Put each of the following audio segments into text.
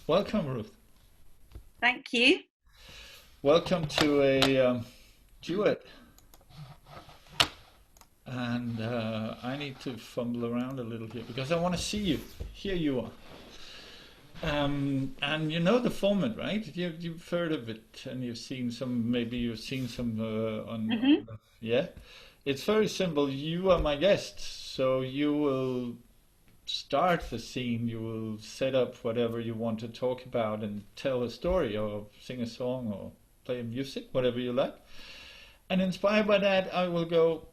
Welcome, Ruth. Thank you. Welcome to a duet. And I need to fumble around a little here because I want to see you. Here you are. And you know the format, right? You've heard of it, and you've seen some. Maybe you've seen some hmm yeah. It's very simple. You are my guest, so you will start the scene. You will set up whatever you want to talk about and tell a story, or sing a song, or play music, whatever you like. And inspired by that, I will go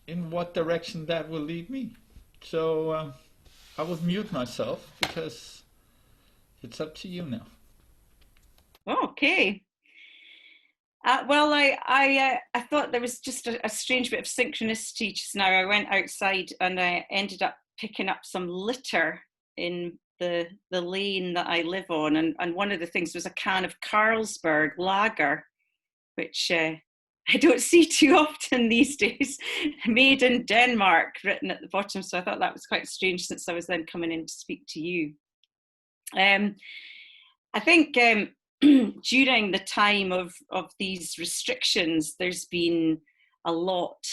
in what direction that will lead me. So I will mute myself because it's up to you now. Okay. I thought there was just a strange bit of synchronicity just now. I went outside and I ended up picking up some litter in the lane that I live on, and one of the things was a can of Carlsberg lager, which I don't see too often these days. Made in Denmark, written at the bottom. So I thought that was quite strange since I was then coming in to speak to you. Um, I think during the time of these restrictions, there's been a lot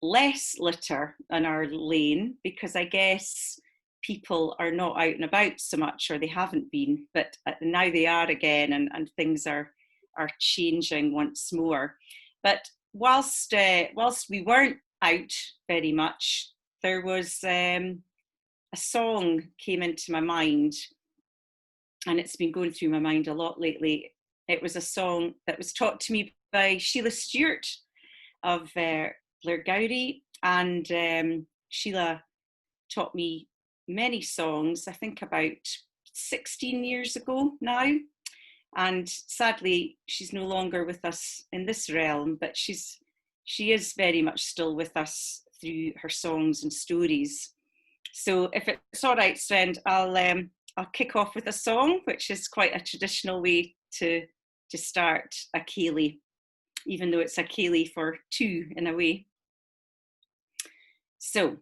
less litter in our lane because I guess people are not out and about so much, or they haven't been, but now they are again, and things are changing once more. But whilst we weren't out very much, there was a song came into my mind, and it's been going through my mind a lot lately. It was a song that was taught to me by Sheila Stewart of Blairgowrie, and Sheila taught me many songs, I think about 16 years ago now. And sadly, she's no longer with us in this realm, but she is very much still with us through her songs and stories. So if it's all right, Svend, I'll kick off with a song, which is quite a traditional way to start a ceilidh, even though it's a ceilidh for two in a way. So,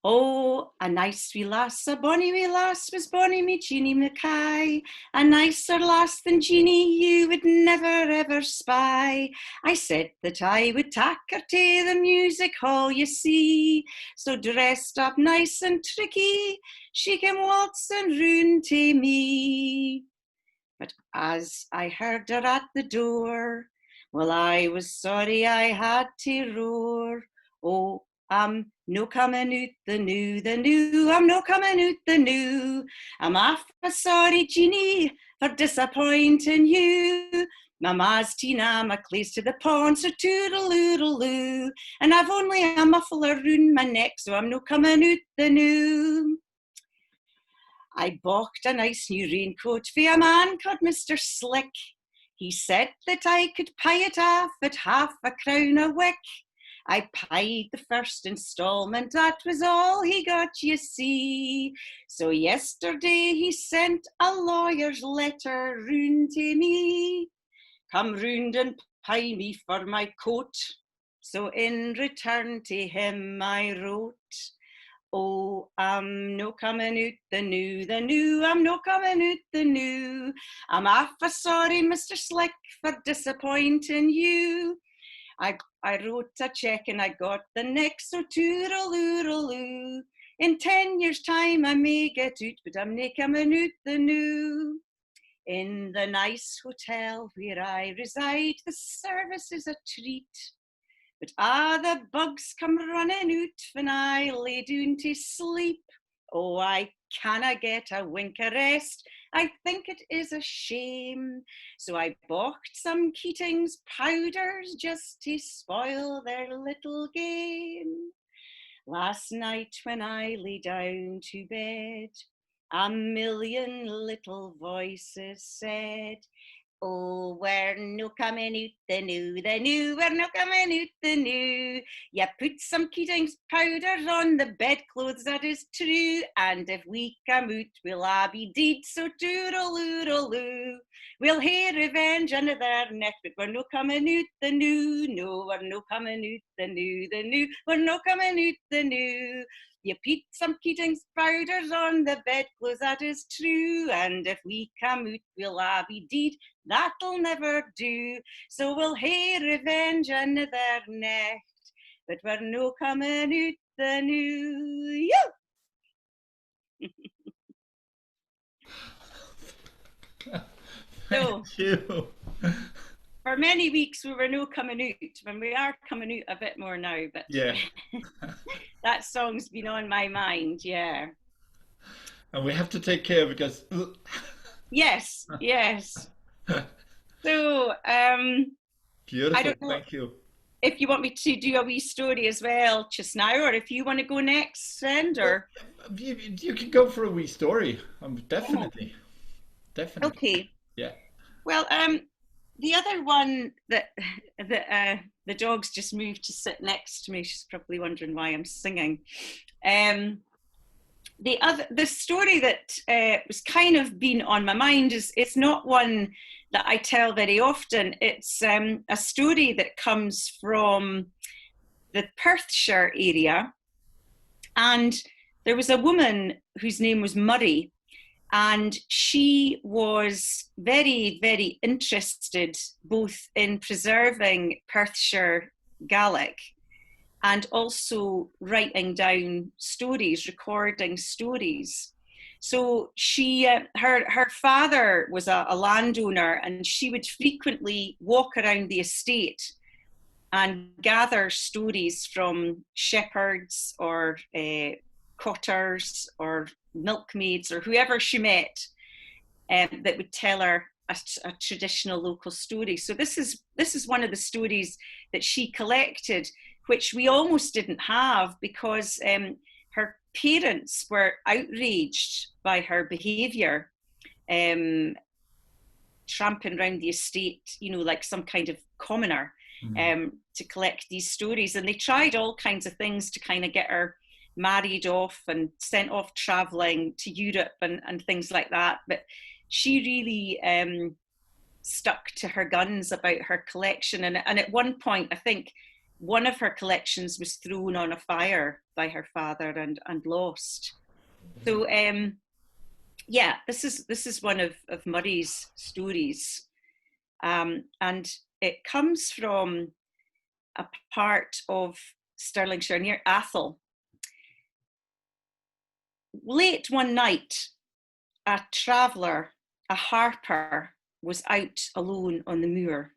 oh, a nice wee lass, a bonny wee lass was bonny me Jeanie Mackay. A nicer lass than Jeanie you would never ever spy. I said that I would tak her to the music hall, you see. So dressed up nice and tricky, she came waltzing round to me. But as I heard her at the door, well, I was sorry I had to roar. Oh, I'm no coming out the new, I'm no coming out the new. I'm awfu' sorry, Jeanie, for disappointing you. Mama's Tina McLeese to the pond, so toodle-oodle-oo. And I've only a muffler round my neck, so I'm no coming out the new. I bought a nice new raincoat for a man called Mr. Slick. He said that I could pay it off at half a crown a week. I paid the first instalment, that was all he got, you see. So yesterday he sent a lawyer's letter round to me. Come round and pay me for my coat. So in return to him I wrote, oh, I'm no coming out the new, I'm no coming out the new. I'm awfu' sorry, Mr. Slick, for disappointing you. I wrote a check and I got the next, so toodle-oodle-oo. In 10 years' time I may get out, but I'm nae coming out the new. In the nice hotel where I reside, the service is a treat. But the bugs come running out when I lay down to sleep. Oh, I canna get a wink of rest. I think it is a shame. So I bought some Keating's powders just to spoil their little game. Last night when I lay down to bed, a million little voices said, oh, we're no coming out the new, we're no coming out the new. You put some Keating's powder on the bedclothes, that is true. And if we come out, we'll a be deed, so toodle-oodle-oo. We'll hear revenge under their neck, but we're no coming out the new. No, we're no coming out the new, we're no coming out the new. You put some Keating's powders on the bedclothes, that is true. And if we come out, we'll a' be deed. That'll never do. So we'll hae revenge another night. But we're no coming out the new. So, Thank you. for many weeks we were no coming out, when we are coming out a bit more now, but Yeah. that song's been on my mind, yeah. And we have to take care because. Yes, yes. So, I Beautiful. don't know Thank you. if you want me to do a wee story as well just now, or if you want to go next, Svend, Well, or... you can go for a wee story. Oh, Definitely. Definitely. okay. Yeah. Well, the other one that the dog's just moved to sit next to me. She's probably wondering why I'm singing. The story that was kind of been on my mind is, it's not one that I tell very often. It's a story that comes from the Perthshire area, and there was a woman whose name was Murray, and she was very, very interested both in preserving Perthshire Gaelic and also writing down stories, recording stories. So she, her father was a landowner, and she would frequently walk around the estate and gather stories from shepherds or cotters or milkmaids or whoever she met, that would tell her a traditional local story. So this is one of the stories that she collected, which we almost didn't have because her parents were outraged by her behaviour, tramping around the estate, like some kind of commoner, to collect these stories. And they tried all kinds of things to kind of get her married off and sent off travelling to Europe and things like that. But she really stuck to her guns about her collection. And at one point, I think one of her collections was thrown on a fire by her father and lost. So yeah, this is one of Murray's stories, and it comes from a part of Stirlingshire near Athol. Late one night, a traveller, a harper, was out alone on the moor.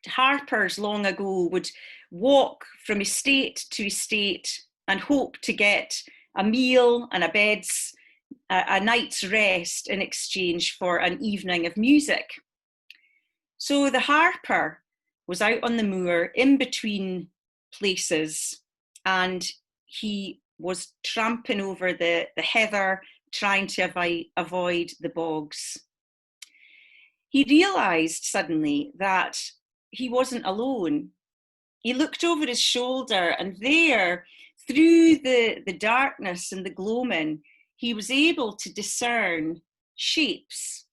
Harpers long ago would walk from estate to estate and hope to get a meal and a night's rest in exchange for an evening of music. So the harper was out on the moor in between places, and he was tramping over the heather, trying to avoid the bogs. He realised suddenly that he wasn't alone. He looked over his shoulder, and there, through the darkness and the gloaming, he was able to discern shapes.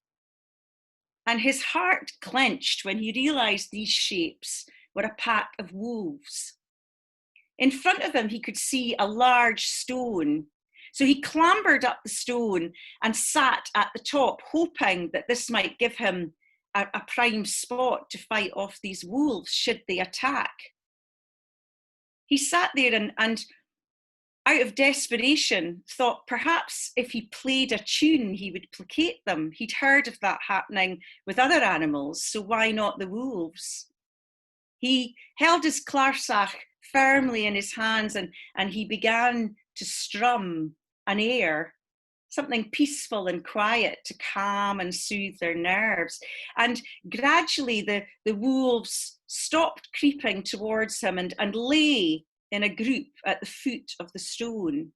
And his heart clenched when he realised these shapes were a pack of wolves. In front of him, he could see a large stone. So he clambered up the stone and sat at the top, hoping that this might give him a prime spot to fight off these wolves should they attack. He sat there and out of desperation, thought perhaps if he played a tune, he would placate them. He'd heard of that happening with other animals, so why not the wolves? He held his clarsach firmly in his hands and he began to strum an air, something peaceful and quiet to calm and soothe their nerves. And gradually the wolves stopped creeping towards him and lay in a group at the foot of the stone.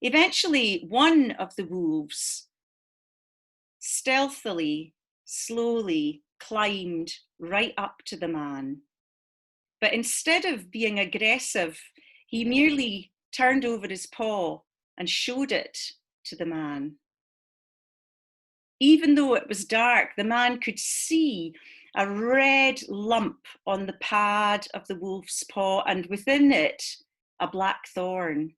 Eventually, one of the wolves stealthily, slowly climbed right up to the man. But instead of being aggressive, he merely turned over his paw and showed it to the man. Even though it was dark, the man could see a red lump on the pad of the wolf's paw, and within it, a black thorn.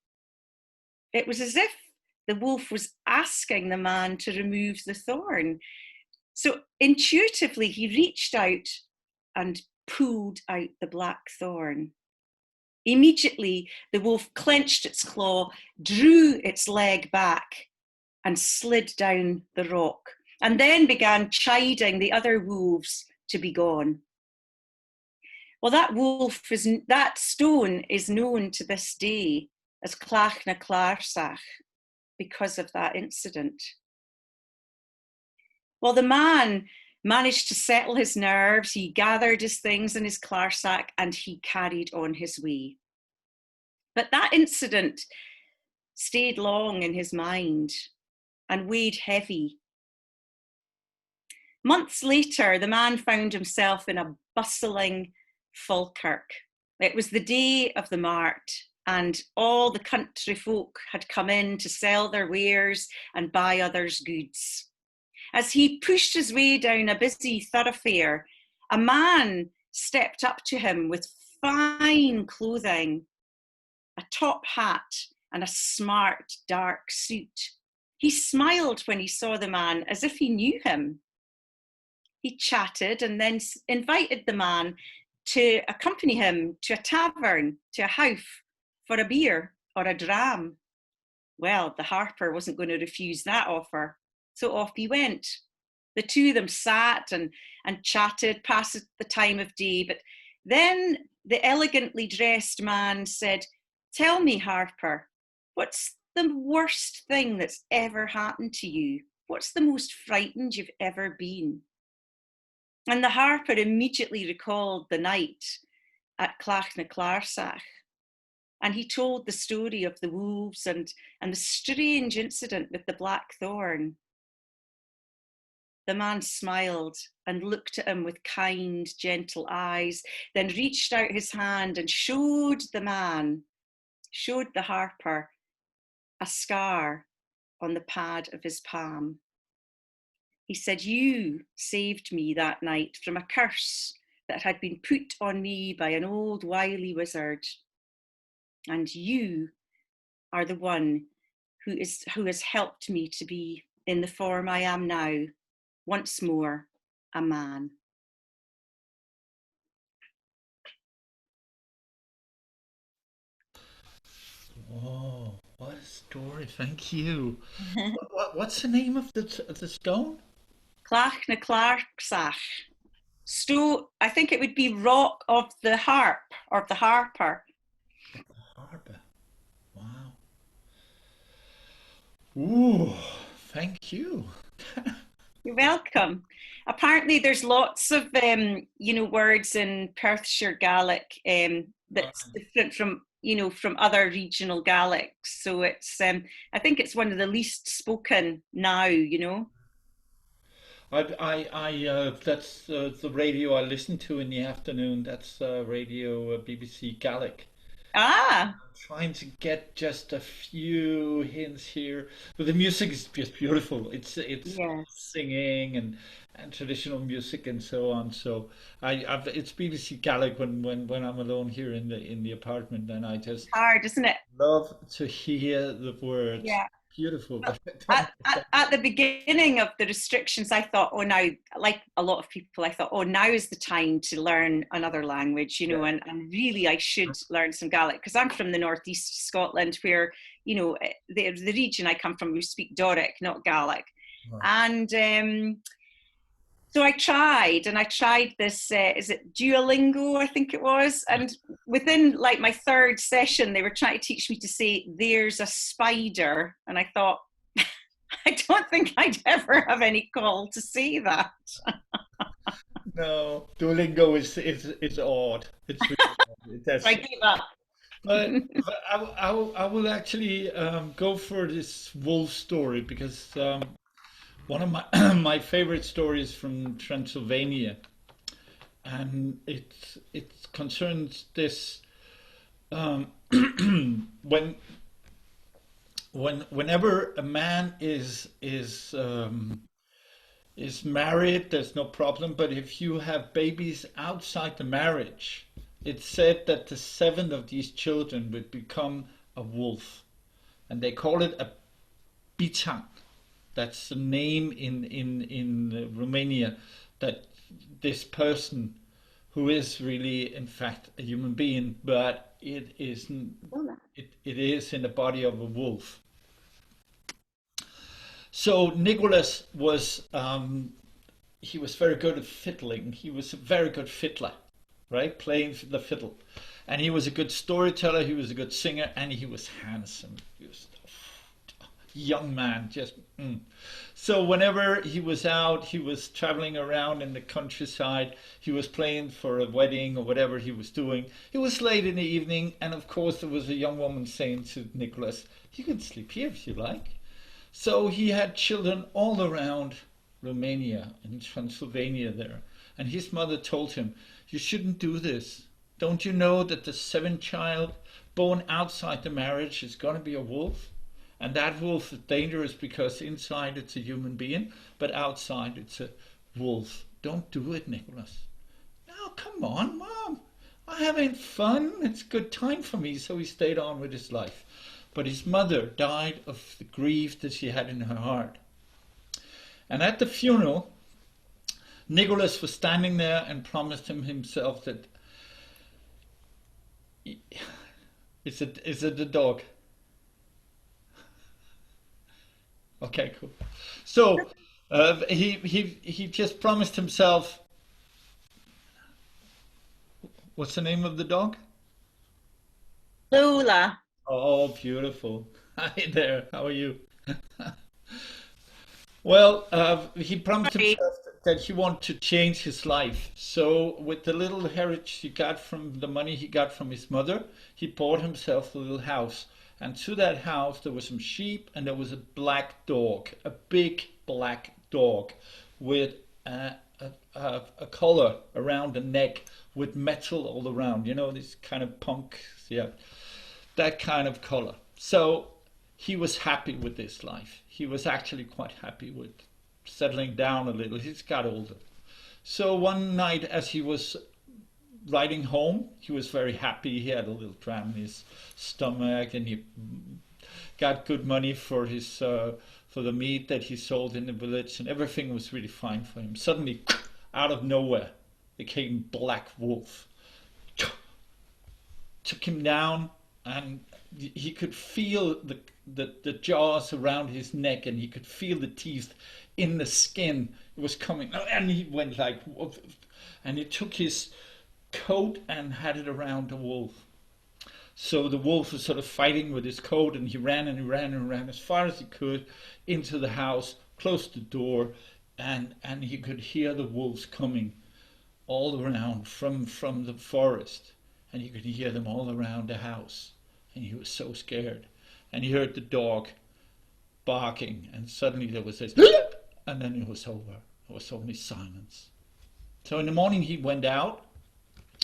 It was as if the wolf was asking the man to remove the thorn. So intuitively, he reached out and pulled out the black thorn. Immediately, the wolf clenched its claw, drew its leg back, and slid down the rock, and then began chiding the other wolves to be gone. Well, that stone is known to this day as Clach na Clarsach because of that incident. Well, the man managed to settle his nerves. He gathered his things in his clarsack and he carried on his way. But that incident stayed long in his mind and weighed heavy. Months later, the man found himself in a bustling Falkirk. It was the day of the mart, and all the country folk had come in to sell their wares and buy others' goods. As he pushed his way down a busy thoroughfare, a man stepped up to him with fine clothing, a top hat, and a smart dark suit. He smiled when he saw the man as if he knew him. He chatted and then invited the man to accompany him to a tavern, to a house, for a beer or a dram. Well, the harper wasn't going to refuse that offer, so off he went. The two of them sat and chatted, passed the time of day, but then the elegantly dressed man said, "Tell me, Harper, what's the worst thing that's ever happened to you? What's the most frightened you've ever been?" And the harper immediately recalled the night at Clach na Clarsach. And he told the story of the wolves and the strange incident with the black thorn. The man smiled and looked at him with kind, gentle eyes, then reached out his hand and showed the harper, a scar on the pad of his palm. He said, "You saved me that night from a curse that had been put on me by an old wily wizard. And you are the one who has helped me to be in the form I am now, once more a man." Oh, what a story! Thank you. What's the name of the stone? Clach na Clarsach. I think it would be Rock of the Harp or the Harper. Harper. Wow. Ooh, thank you. You're welcome. Apparently, there's lots of words in Perthshire Gaelic that's different from other regional Gaelics. So it's I think it's one of the least spoken now. That's the radio I listen to in the afternoon. That's radio BBC Gaelic. Ah, Trying to get just a few hints here, but the music is just beautiful. It's yes. singing and traditional music and so on. So it's BBC Gaelic when I'm alone here in the apartment, and I just Hard, isn't it? love to hear the words. Yeah. Beautiful. At the beginning of the restrictions, I thought, oh, now, like a lot of people, I thought, oh, now is the time to learn another language, Yeah. and really I should learn some Gaelic because I'm from the northeast of Scotland where, the region I come from, we speak Doric, not Gaelic. Right. And so I tried this, is it Duolingo, I think it was. And within like my third session, they were trying to teach me to say, "There's a spider." And I thought, I don't think I'd ever have any call to say that. No, Duolingo is odd. It's really odd. So I gave up. But I will actually go for this wolf story because one of my my favorite stories from Transylvania, and it concerns this when whenever a man is married, there's no problem. But if you have babies outside the marriage, It's said that the seventh of these children would become a wolf, and they call it a bitang. That's the name in Romania that this person who is really in fact a human being, but it isn't. It is in the body of a wolf. So Nicholas was he was very good at fiddling. He was a very good fiddler, right? Playing the fiddle. And he was a good storyteller, he was a good singer, and he was handsome. He was a young man, just So whenever he was out, he was traveling around in the countryside, he was playing for a wedding or whatever he was doing. It was late in the evening, and of course there was a young woman saying to Nicholas, "You can sleep here if you like." So he had children all around Romania in Transylvania there. And his mother told him, "You shouldn't do this. Don't you know that the seventh child born outside the marriage is going to be a wolf? And that wolf is dangerous because inside it's a human being, but outside it's a wolf. Don't do it, Nicholas." "Oh, come on, Mom. I'm having fun. It's a good time for me." So he stayed on with his life. But his mother died of the grief that she had in her heart. And at the funeral, Nicholas was standing there and promised himself that is it the dog? Okay, cool. So he just promised himself. What's the name of the dog? Lola. Oh, beautiful. Hi there. How are you? Well, he promised Sorry. himself that he wanted to change his life. So, with the little heritage he got from the money he got from his mother, he bought himself a little house. And to that house, there were some sheep and there was a black dog, a big black dog with a collar around the neck with metal all around. You know, this kind of punk, yeah, that kind of color. So he was happy with this life. He was actually quite happy with settling down a little. He's got older. So one night as he was riding home, he was very happy. He had a little dram in his stomach and he got good money for his for the meat that he sold in the village, and everything was really fine for him. Suddenly, out of nowhere, there came Black Wolf. Took him down, and he could feel the jaws around his neck, and he could feel the teeth in the skin. It was coming, and he went like, and he took his coat and had it around the wolf. So the wolf was sort of fighting with his coat, and he ran and he ran and ran as far as he could into the house, closed the door, and he could hear the wolves coming all around from the forest, and he could hear them all around the house, and he was so scared. And he heard the dog barking, and suddenly there was this, and then it was over. There was only silence. So in the morning he went out.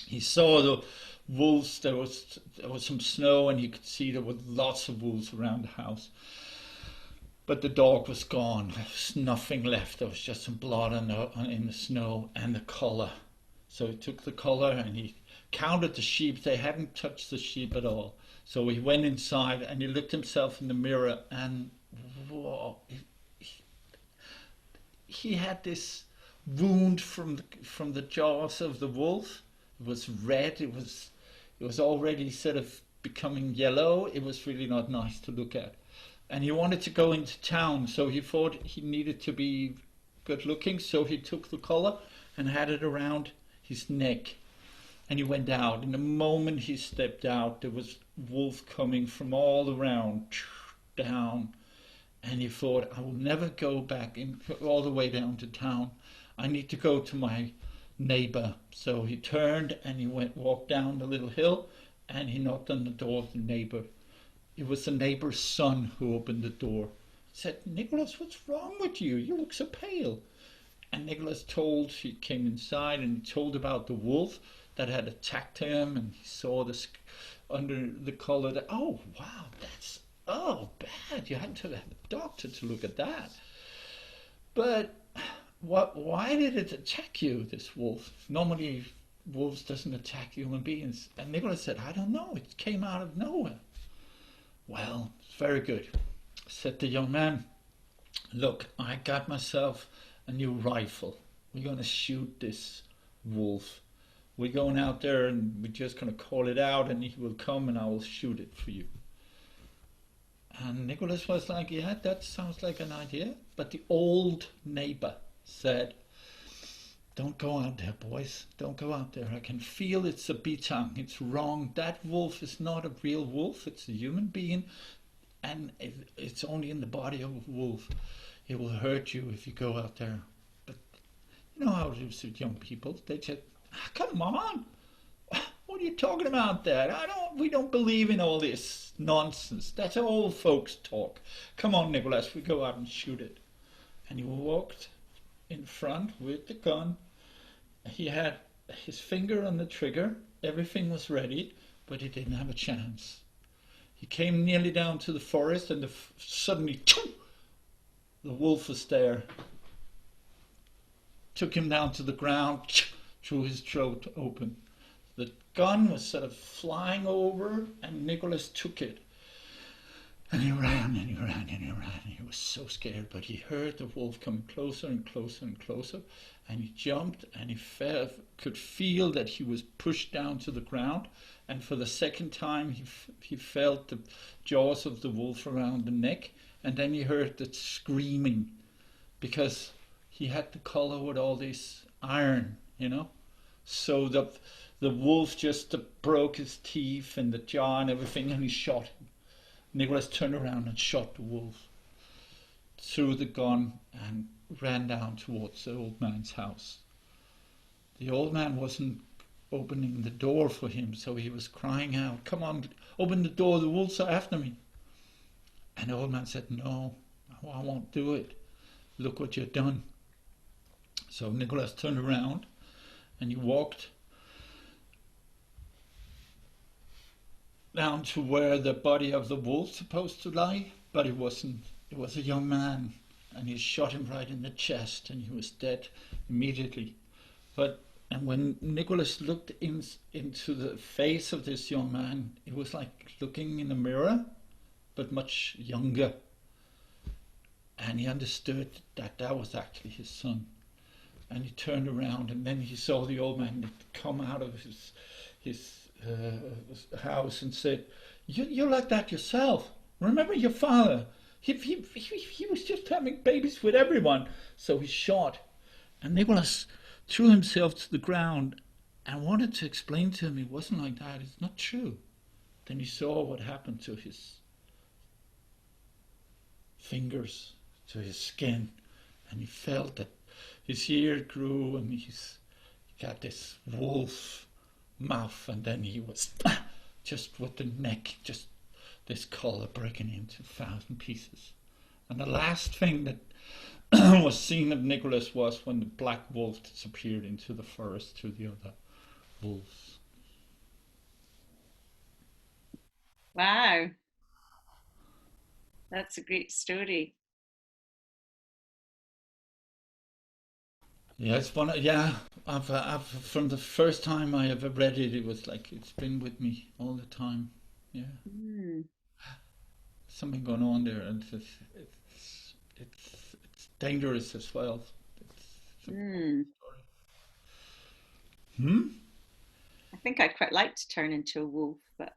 He saw the wolves. There was some snow, and you could see there were lots of wolves around the house. But the dog was gone. There was nothing left. There was just some blood in the snow and the collar. So he took the collar and he counted the sheep. They hadn't touched the sheep at all. So he went inside and he looked himself in the mirror, and whoa, he had this wound from the jaws of the wolf. It was red. It was already sort of becoming yellow. It was really not nice to look at. And he wanted to go into town, so he thought he needed to be good looking. So he took the collar and had it around his neck. And he went out. And the moment he stepped out, there was wolf coming from all around, down. And he thought, I will never go back all the way down to town. I need to go to my neighbor. So he turned and he walked down the little hill, and he knocked on the door of the neighbor. It was the neighbor's son who opened the door. He said, "Nicholas, what's wrong with you? You look so pale." And Nicholas he came inside and he told about the wolf that had attacked him, and he saw this under the collar that, oh wow, that's bad. You had to have a doctor to look at that. But why did it attack you, this wolf? Normally wolves doesn't attack human beings? And Nicholas said, I don't know. It came out of nowhere. Well, it's very good, said the young man. Look, I got myself a new rifle. We're going to shoot this wolf. We're going out there and we're just going to call it out and he will come and I will shoot it for you. And Nicholas was like, yeah, that sounds like an idea. But the old neighbor said, don't go out there, boys. Don't go out there. I can feel it's a bitang. It's wrong. That wolf is not a real wolf. It's a human being. And it's only in the body of a wolf. It will hurt you if you go out there. But you know how it is with young people. They said, come on. What are you talking about that? We don't believe in all this nonsense. That's old folks talk. Come on, Nicholas, we go out and shoot it. And he walked in front with the gun. He had his finger on the trigger. Everything was ready, but he didn't have a chance. He came nearly down to the forest and suddenly, the wolf was there. Took him down to the ground, threw his throat open. The gun was sort of flying over and Nicholas took it. And he ran and he ran and he ran. And he was so scared, but he heard the wolf coming closer and closer and closer. And he jumped and he could feel that he was pushed down to the ground. And for the second time, he felt the jaws of the wolf around the neck. And then he heard the screaming because he had the collar with all this iron, you know. So the wolf just broke his teeth and the jaw and everything, and he shot him. Nicholas turned around and shot the wolf, threw the gun and ran down towards the old man's house. The old man wasn't opening the door for him, so he was crying out, come on, open the door, the wolves are after me. And the old man said, no, I won't do it. Look what you've done. So Nicholas turned around and he walked down to where the body of the wolf supposed to lie, but it wasn't. It was a young man, and he shot him right in the chest, and he was dead immediately. And when Nicholas looked into the face of this young man, it was like looking in a mirror, but much younger. And he understood that that was actually his son. And he turned around, and then he saw the old man come out of his house and said, you're like that yourself. Remember your father. He was just having babies with everyone. So he shot. And Nicholas threw himself to the ground and wanted to explain to him it wasn't like that. It's not true. Then he saw what happened to his fingers, to his skin, and he felt that his ear grew and he got this wolf mouth, and then he was just with the neck, just this collar breaking into 1,000 pieces. And the last thing that was seen of Nicholas was when the black wolf disappeared into the forest to the other wolves. Wow, that's a great story. Yeah, it's one. Yeah, I've from the first time I ever read it, it was like it's been with me all the time. Yeah, Mm. something going on there, and it's dangerous as well. It's a Mm. story. Hmm. I think I'd quite like to turn into a wolf, but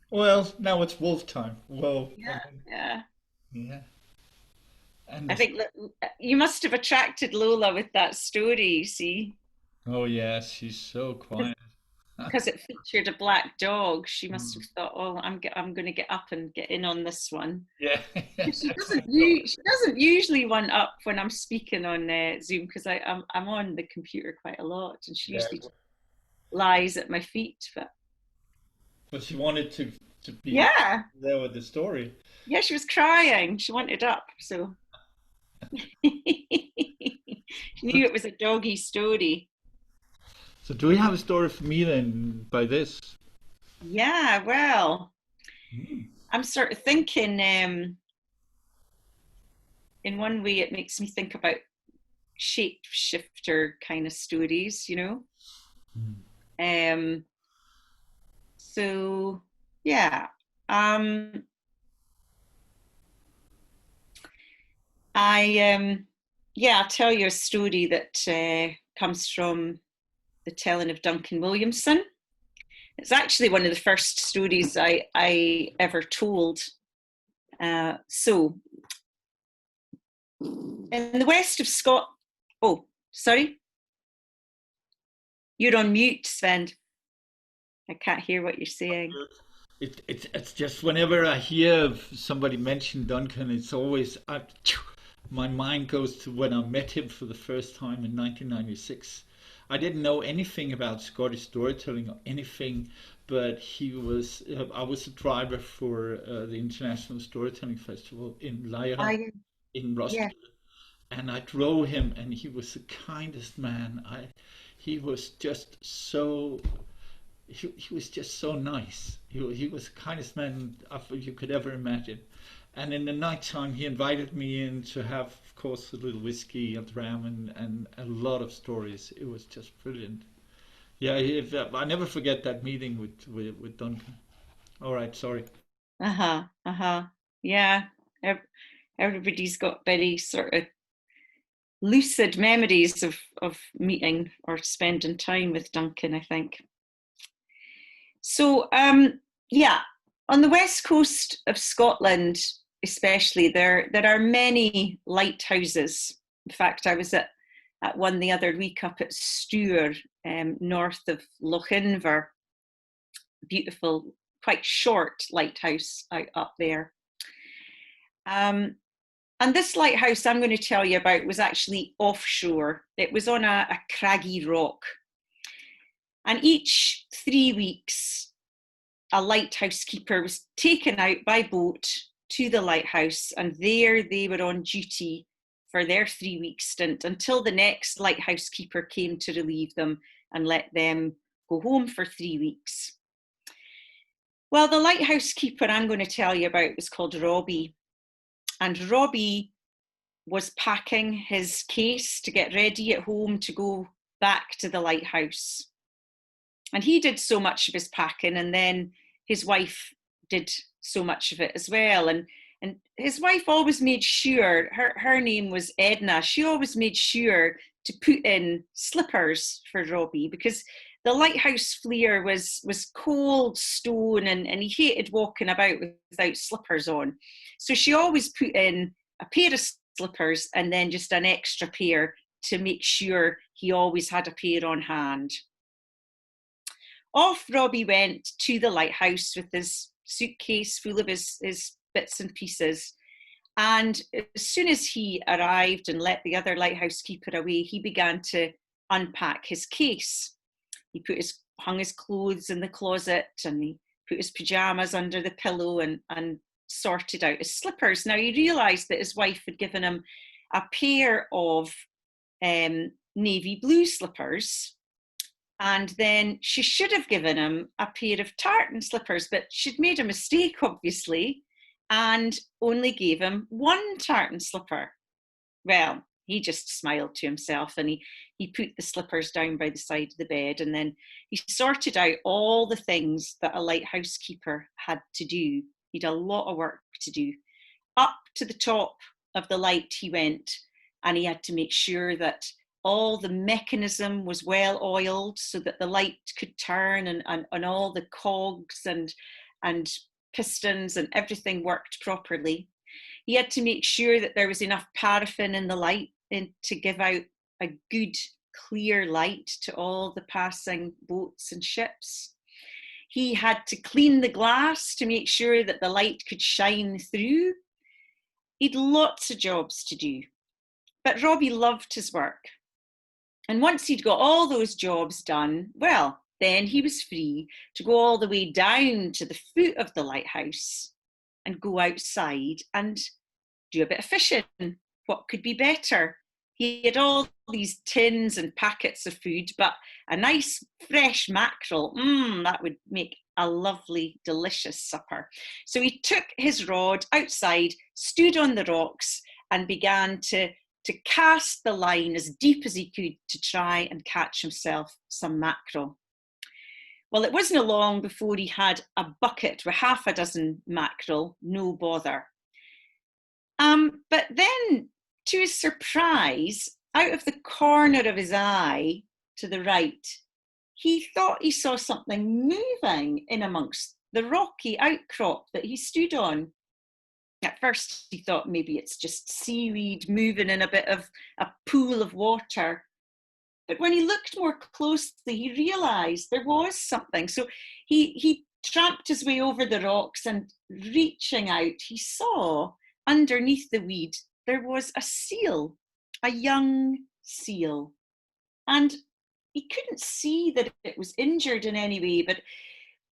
Well, now it's wolf time. Well, yeah, yeah. yeah, and I think you must have attracted Lola with that story, you see, oh yeah, she's so quiet. because it featured a black dog. She must Mm. have thought, "Oh, I'm going to get up and get in on this one." Yeah, 'Cause exactly. she doesn't usually want up when I'm speaking on Zoom because I'm on the computer quite a lot, and she Yeah, usually just lies at my feet. But but she wanted to be yeah, there with the story. yeah, she was crying. She wanted up, so she knew it was a doggy story. So, do we have a story for me then by this? Yeah, well, Mm. I'm sort of thinking, in one way, it makes me think about shapeshifter kind of stories, you know. Um, so yeah, um, I'll tell you a story that comes from the telling of Duncan Williamson. It's actually one of the first stories I ever told. So, in the west of Scotland, oh, sorry, you're on mute, Sven. I can't hear what you're saying. It's just whenever I hear of somebody mention Duncan, it's always my mind goes to when I met him for the first time in 1996. I didn't know anything about Scottish storytelling or anything, but I was a driver for the International Storytelling Festival in Lyra I in Yeah. Roskilde, and I drove him, and he was the kindest man. He was just so he was just so nice. He was the kindest man you could ever imagine. And in the night time, he invited me in to have, of course, a little whiskey, a dram, and a lot of stories. It was just brilliant. Yeah, I never forget that meeting with Duncan. All right, sorry. Uh-huh. Uh-huh. Yeah. Everybody's got very sort of lucid memories of meeting or spending time with Duncan, I think. So yeah, on the west coast of Scotland, especially, there are many lighthouses. In fact, I was at one the other week up at Stour, north of Lochinver. Beautiful, quite short lighthouse out up there. And this lighthouse I'm going to tell you about was actually offshore. It was on a craggy rock. And each 3 weeks, a lighthouse keeper was taken out by boat to the lighthouse, and there they were on duty for their 3 week stint until the next lighthouse keeper came to relieve them and let them go home for 3 weeks. Well, the lighthouse keeper I'm going to tell you about was called Robbie, and Robbie was packing his case to get ready at home to go back to the lighthouse. And he did so much of his packing, and then his wife did so much of it as well. And his wife always made sure, her name was Edna, she always made sure to put in slippers for Robbie, because the lighthouse flea was cold stone, and he hated walking about without slippers on. So she always put in a pair of slippers and then just an extra pair to make sure he always had a pair on hand. Off Robbie went to the lighthouse with his suitcase full of his bits and pieces. And as soon as he arrived and let the other lighthouse keeper away, he began to unpack his case. He hung his clothes in the closet, and he put his pajamas under the pillow and sorted out his slippers. Now he realised that his wife had given him a pair of navy blue slippers, and then she should have given him a pair of tartan slippers, but she'd made a mistake, obviously, and only gave him one tartan slipper. Well, he just smiled to himself, and he put the slippers down by the side of the bed, and then he sorted out all the things that a lighthouse keeper had to do. He'd a lot of work to do. Up to the top of the light he went, and he had to make sure that all the mechanism was well oiled so that the light could turn, and all the cogs and pistons and everything worked properly. He had to make sure that there was enough paraffin in the light to give out a good, clear light to all the passing boats and ships. He had to clean the glass to make sure that the light could shine through. He'd lots of jobs to do, but Robbie loved his work. And once he'd got all those jobs done, well, then he was free to go all the way down to the foot of the lighthouse and go outside and do a bit of fishing. What could be better? He had all these tins and packets of food, but a nice fresh mackerel, that would make a lovely, delicious supper. So he took his rod outside, stood on the rocks, and began to cast the line as deep as he could to try and catch himself some mackerel. Well, it wasn't long before he had a bucket with half a dozen mackerel, no bother. But then, to his surprise, out of the corner of his eye to the right, he thought he saw something moving in amongst the rocky outcrop that he stood on. At first, he thought maybe it's just seaweed moving in a bit of a pool of water. But when he looked more closely, he realised there was something. So he tramped his way over the rocks, and reaching out, he saw underneath the weed there was a seal, a young seal. And he couldn't see that it was injured in any way, but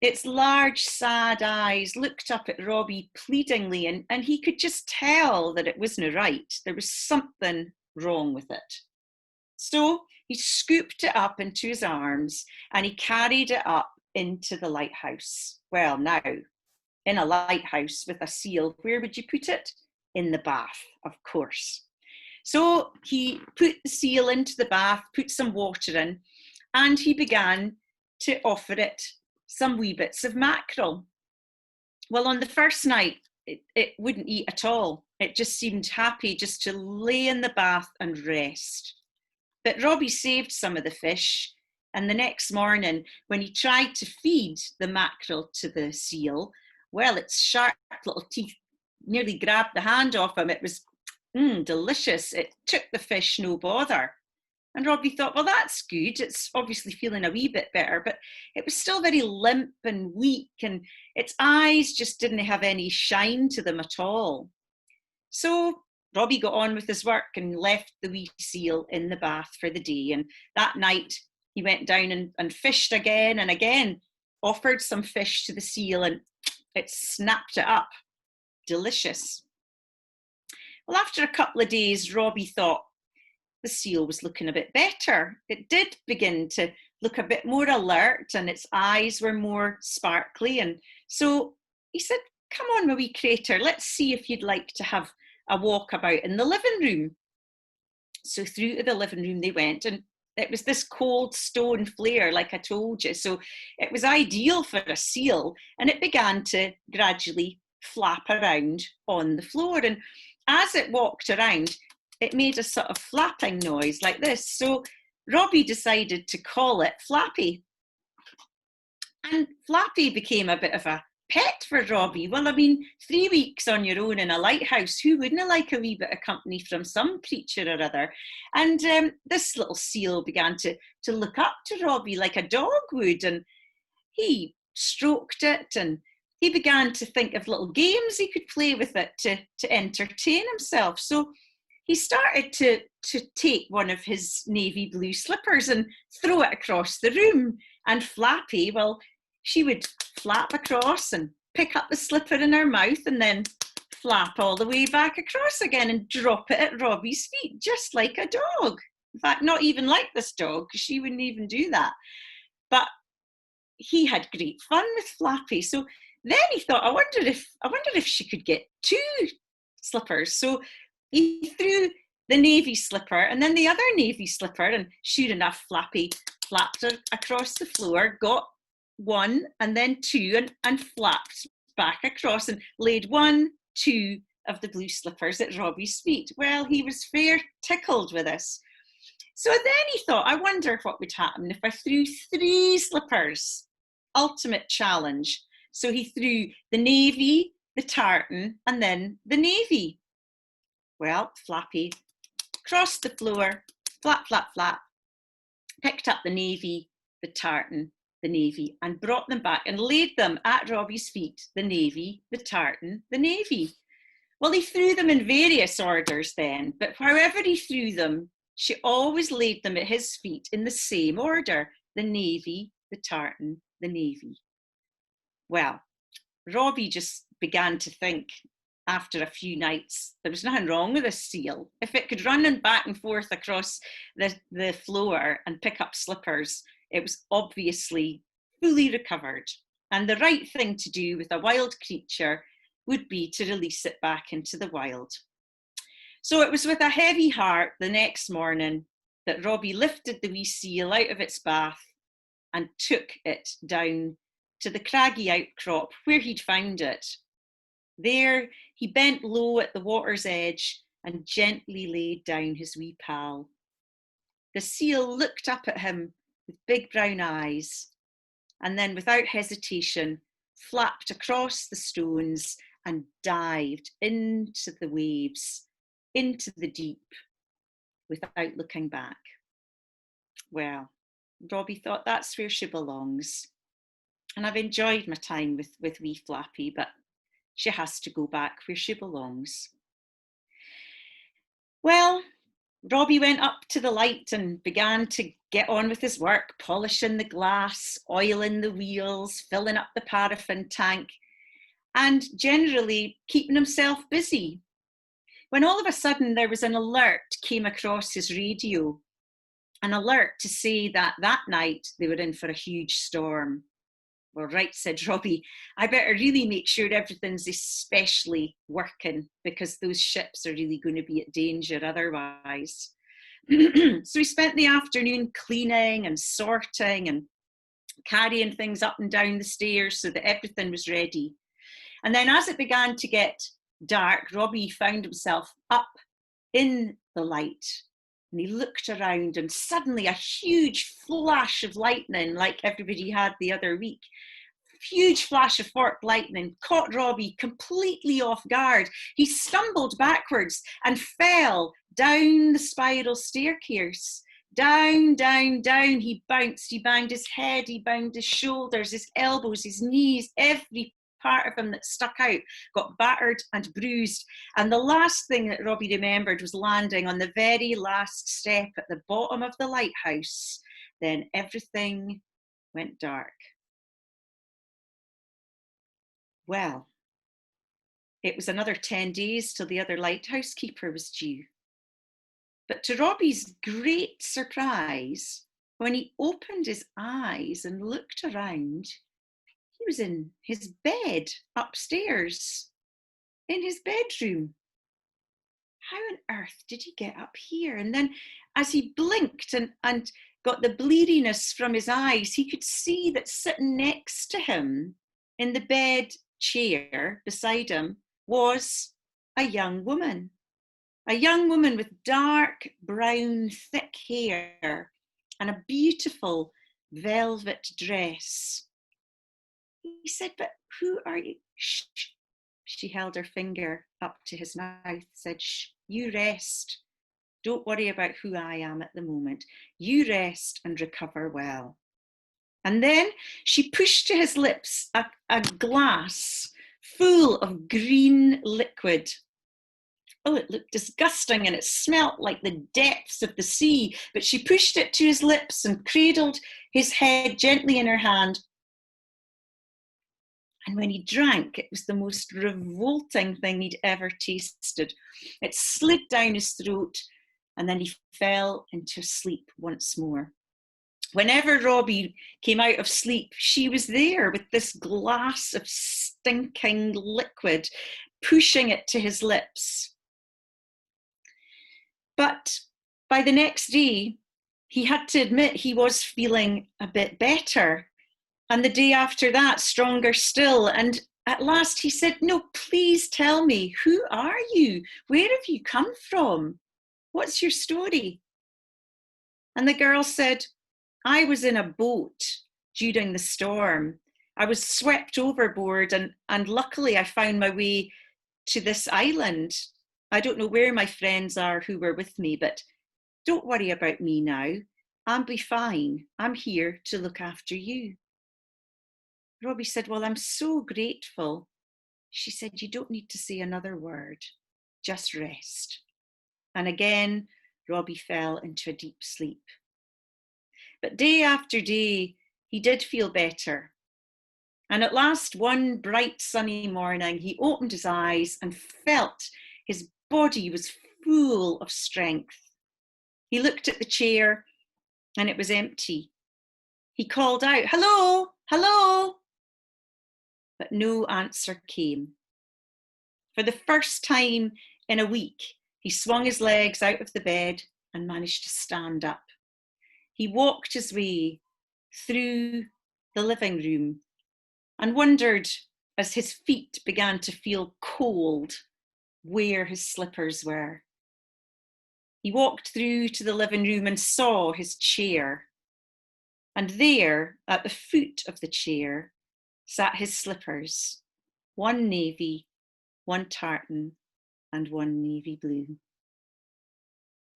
its large, sad eyes looked up at Robbie pleadingly, and he could just tell that it wasn't right. There was something wrong with it. So he scooped it up into his arms and he carried it up into the lighthouse. Well, now, in a lighthouse with a seal, where would you put it? In the bath, of course. So he put the seal into the bath, put some water in, and he began to offer it some wee bits of mackerel. Well, on the first night, it wouldn't eat at all. It just seemed happy just to lay in the bath and rest. But Robbie saved some of the fish, and the next morning, when he tried to feed the mackerel to the seal, well, its sharp little teeth nearly grabbed the hand off him. It was delicious. It took the fish no bother. And Robbie thought, well, that's good. It's obviously feeling a wee bit better, but it was still very limp and weak, and its eyes just didn't have any shine to them at all. So Robbie got on with his work and left the wee seal in the bath for the day. And that night he went down and fished again and again, offered some fish to the seal, and it snapped it up. Delicious. Well, after a couple of days, Robbie thought the seal was looking a bit better. It did begin to look a bit more alert, and its eyes were more sparkly. And so he said, come on, my wee crater, let's see if you'd like to have a walk about in the living room. So through to the living room they went, and it was this cold stone flare, like I told you. So it was ideal for a seal, and it began to gradually flap around on the floor. And as it walked around, it made a sort of flapping noise like this. So Robbie decided to call it Flappy. And Flappy became a bit of a pet for Robbie. Well, I mean, 3 weeks on your own in a lighthouse, who wouldn't like a wee bit of company from some creature or other? And this little seal began to look up to Robbie like a dog would, and he stroked it, and he began to think of little games he could play with it to entertain himself. So he started to take one of his navy blue slippers and throw it across the room. And Flappy, well, she would flap across and pick up the slipper in her mouth and then flap all the way back across again and drop it at Robbie's feet, just like a dog. In fact, not even like this dog, because she wouldn't even do that. But he had great fun with Flappy. So then he thought, I wonder if she could get 2 slippers. So he threw the navy slipper and then the other navy slipper, and sure enough, Flappy flapped across the floor, got 1 and then 2 and flapped back across and laid 1, 2 of the blue slippers at Robbie's feet. Well, he was fair tickled with this. So then he thought, I wonder what would happen if I threw 3 slippers. Ultimate challenge. So he threw the navy, the tartan, and then the navy. Well, Flappy crossed the floor, flap, flap, flap, picked up the navy, the tartan, the navy, and brought them back and laid them at Robbie's feet. The navy, the tartan, the navy. Well, he threw them in various orders then, but however he threw them, she always laid them at his feet in the same order. The navy, the tartan, the navy. Well, Robbie just began to think, after a few nights, there was nothing wrong with this seal. If it could run back and forth across the floor and pick up slippers, it was obviously fully recovered. And the right thing to do with a wild creature would be to release it back into the wild. So it was with a heavy heart the next morning that Robbie lifted the wee seal out of its bath and took it down to the craggy outcrop where he'd found it. There, he bent low at the water's edge and gently laid down his wee pal. The seal looked up at him with big brown eyes, and then without hesitation, flapped across the stones and dived into the waves, into the deep, without looking back. Well, Robbie thought that's where she belongs. And I've enjoyed my time with wee Flappy, but she has to go back where she belongs. Well, Robbie went up to the light and began to get on with his work, polishing the glass, oiling the wheels, filling up the paraffin tank, and generally keeping himself busy. When all of a sudden there was an alert came across his radio, an alert to say that that night they were in for a huge storm. Well, right, said Robbie, I better really make sure everything's especially working because those ships are really going to be at danger otherwise. So he spent the afternoon cleaning and sorting and carrying things up and down the stairs so that everything was ready. And then as it began to get dark, Robbie found himself up in the light. And he looked around and suddenly a huge flash of lightning, like everybody had the other week, huge flash of forked lightning caught Robbie completely off guard. He stumbled backwards and fell down the spiral staircase. Down, down, down he bounced. He banged his head, he banged his shoulders, his elbows, his knees, every part of him that stuck out got battered and bruised. And the last thing that Robbie remembered was landing on the very last step at the bottom of the lighthouse. Then everything went dark. Well, it was another 10 days till the other lighthouse keeper was due. But to Robbie's great surprise, when he opened his eyes and looked around, he was in his bed upstairs, in his bedroom. How on earth did he get up here? And then as he blinked and got the bleariness from his eyes, he could see that sitting next to him in the bed chair beside him was a young woman with dark brown thick hair and a beautiful velvet dress. He said, but who are you? Shh. She held her finger up to his mouth, said, shh, you rest. Don't worry about who I am at the moment. You rest and recover well. And then she pushed to his lips a glass full of green liquid. Oh, it looked disgusting and it smelt like the depths of the sea, but she pushed it to his lips and cradled his head gently in her hand. And when he drank, it was the most revolting thing he'd ever tasted. It slid down his throat and then he fell into sleep once more. Whenever Robbie came out of sleep, she was there with this glass of stinking liquid, pushing it to his lips. But by the next day, he had to admit he was feeling a bit better. And the day after that, stronger still. And at last he said, no, please tell me, who are you? Where have you come from? What's your story? And the girl said, I was in a boat during the storm. I was swept overboard and luckily I found my way to this island. I don't know where my friends are who were with me, but don't worry about me now. I'll be fine. I'm here to look after you. Robbie said, well, I'm so grateful. She said, you don't need to say another word. Just rest. And again, Robbie fell into a deep sleep. But day after day, he did feel better. And at last, one bright sunny morning, he opened his eyes and felt his body was full of strength. He looked at the chair and it was empty. He called out, "Hello, hello," but no answer came. For the first time in a week, he swung his legs out of the bed and managed to stand up. He walked his way through the living room and wondered, as his feet began to feel cold, where his slippers were. He walked through to the living room and saw his chair. And there, at the foot of the chair, sat his slippers, one navy, one tartan, and one navy blue.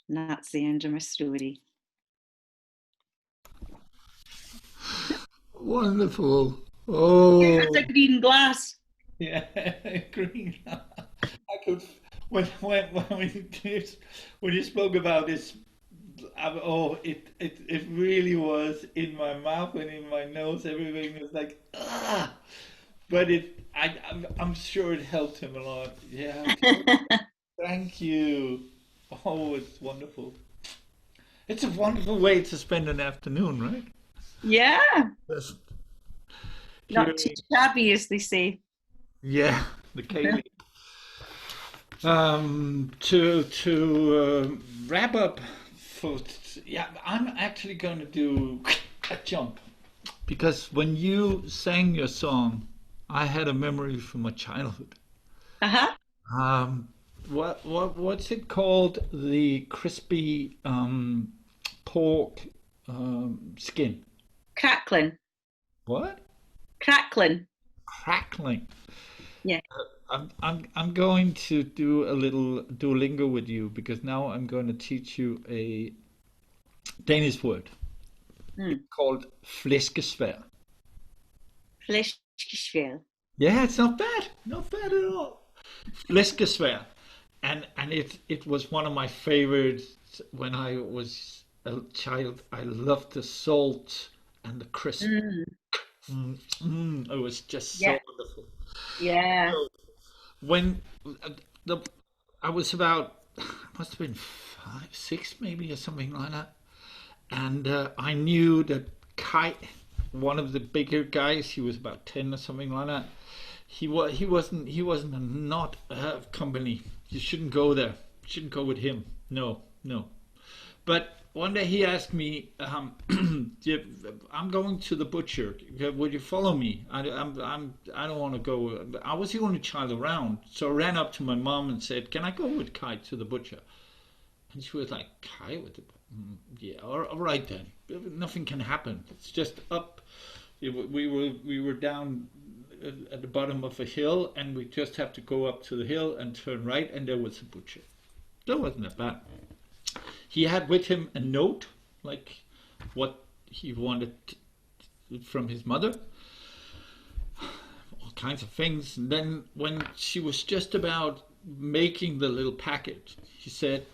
And that's the end of my story. Wonderful. Oh, It's a green glass. yeah, green. I could when you spoke about this, oh, it really was in my mouth and in my nose. Everything was like ah, but I'm sure it helped him a lot. Yeah, thank you. Oh, it's wonderful. It's a wonderful way to spend an afternoon, right? Yeah, Just not too hearing, shabby, as they say. yeah, the Kaylee. To wrap up, for yeah, I'm actually going to do a jump because when you sang your song, I had a memory from my childhood. Uh-huh. Um, what's it called? The crispy pork skin. Crackling. What? Crackling. Crackling. Yeah. I'm going to do a little Duolingo with you because now I'm going to teach you a Danish word Mm. called flæskesvær. Fläschgeschwell. Yeah, it's not bad at all. Flæskesvær, and it was one of my favorites when I was a child. I loved the salt and the crisp. Mm. It was just so Yeah. wonderful. Yeah. So when the I was about must have been 5, 6 maybe or something like that, and I knew that Kai, one of the bigger guys, he was about 10 or something like that. He wasn't a not company. You shouldn't go there. You shouldn't go with him. No, no. But one day he asked me, "I'm going to the butcher. Would you follow me? I don't want to go." I was the only child around, so I ran up to my mom and said, "Can I go with Kai to the butcher?" And she was like, "Kai with the yeah, all right then. Nothing can happen. It's just up. We were down at the bottom of a hill, and we just have to go up to the hill and turn right, and there was a butcher. That wasn't that bad." He had with him a note, like what he wanted from his mother, all kinds of things. And then when she was just about making the little packet, he said,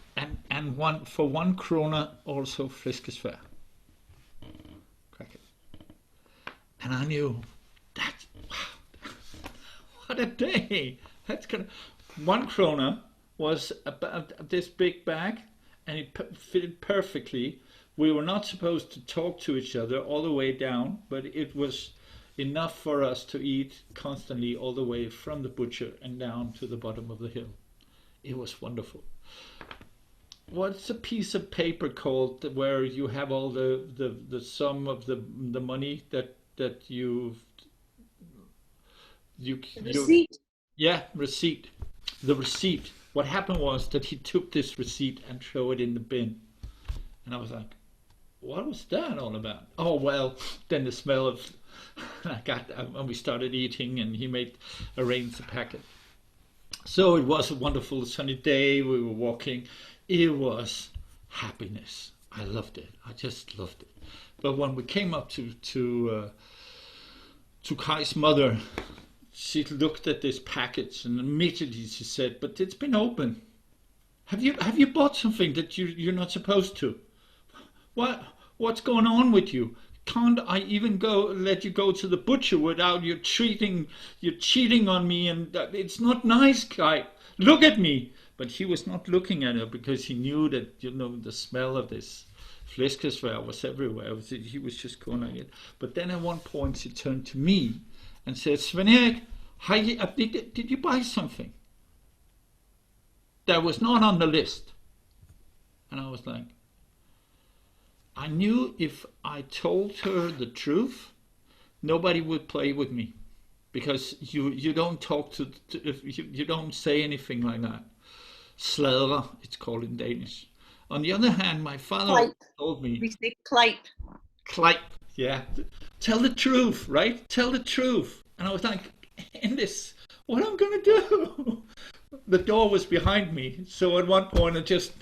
and one for 1 krone also flæskesvær. Crack it. And I knew that, wow, what a day. That's gonna 1 krone was about this big bag, and it fitted perfectly. We were not supposed to talk to each other all the way down, but it was enough for us to eat constantly all the way from the butcher and down to the bottom of the hill. It was wonderful. What's a piece of paper called where you have all the sum of the money that The you receipt. yeah, receipt. The receipt. What happened was that he took this receipt and threw it in the bin. And I was like, what was that all about? Oh, well, then the smell of, and we started eating, and he arranged the packet. So it was a wonderful sunny day. We were walking. It was happiness. I loved it. I just loved it. But when we came up to Kai's mother, she looked at this package and immediately she said, "But it's been open. Have you bought something that you're not supposed to? What what's going on with you? can't I even let you go to the butcher without you're cheating on me, and it's not nice, guy. Look at me. But he was not looking at her because he knew that, the smell of this fläskesvær was everywhere. He was just going like it. But then at one point she turned to me and said, Svend-Erik, did you buy something that was not on the list? And I was like, I knew if I told her the truth, nobody would play with me, because you don't talk you don't say anything like that. Sladre, it's called in Danish. On the other hand, my father Clipe. told me, We say clipe. Clipe, yeah, tell the truth, right? Tell the truth. And I was like, in this, what I'm gonna do? The door was behind me, so at one point I just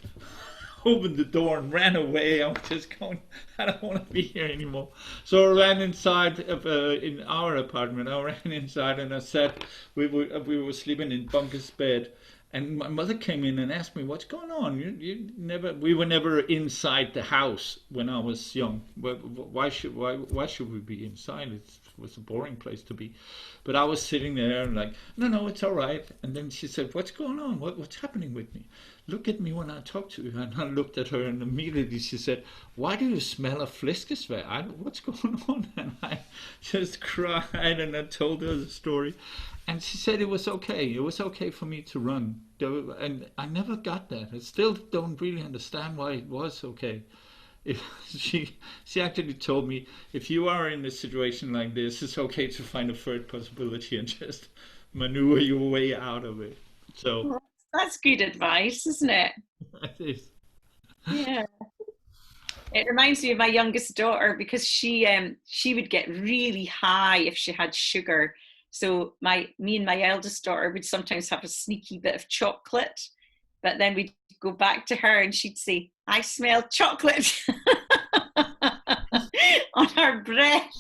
opened the door and ran away. I was just going, I don't want to be here anymore. So I ran inside in our apartment. I ran inside and I said, we were sleeping in Bunker's bed. And my mother came in and asked me, what's going on? We were never inside the house when I was young. Why should we be inside? It was a boring place to be. But I was sitting there and like, no, it's all right. And then she said, what's going on? What's happening with me? Look at me when I talk to you. And I looked at her and immediately she said, why do you smell of fläskesvær? What's going on? And I just cried and I told her the story. And she said it was okay. It was okay for me to run. And I never got that. I still don't really understand why it was okay. She actually told me, if you are in a situation like this, it's okay to find a third possibility and just maneuver your way out of it. So that's good advice, isn't it? it is. Yeah. It reminds me of my youngest daughter, because she would get really high if she had sugar. So me and my eldest daughter would sometimes have a sneaky bit of chocolate, but then we'd go back to her and she'd say, I smell chocolate on our breath.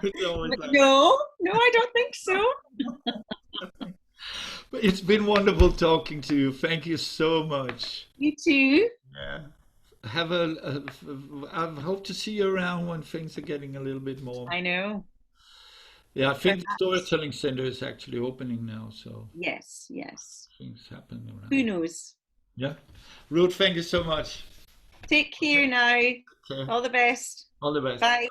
Like, no, I don't think so. But it's been wonderful talking to you. Thank you so much. You too. Yeah. I hope to see you around when things are getting a little bit more. I know. Yeah, I think the storytelling center is actually opening now, so yes, things happen around. Who knows? Yeah. Ruth, thank you so much. Take care now. Okay. All the best. All the best. Bye.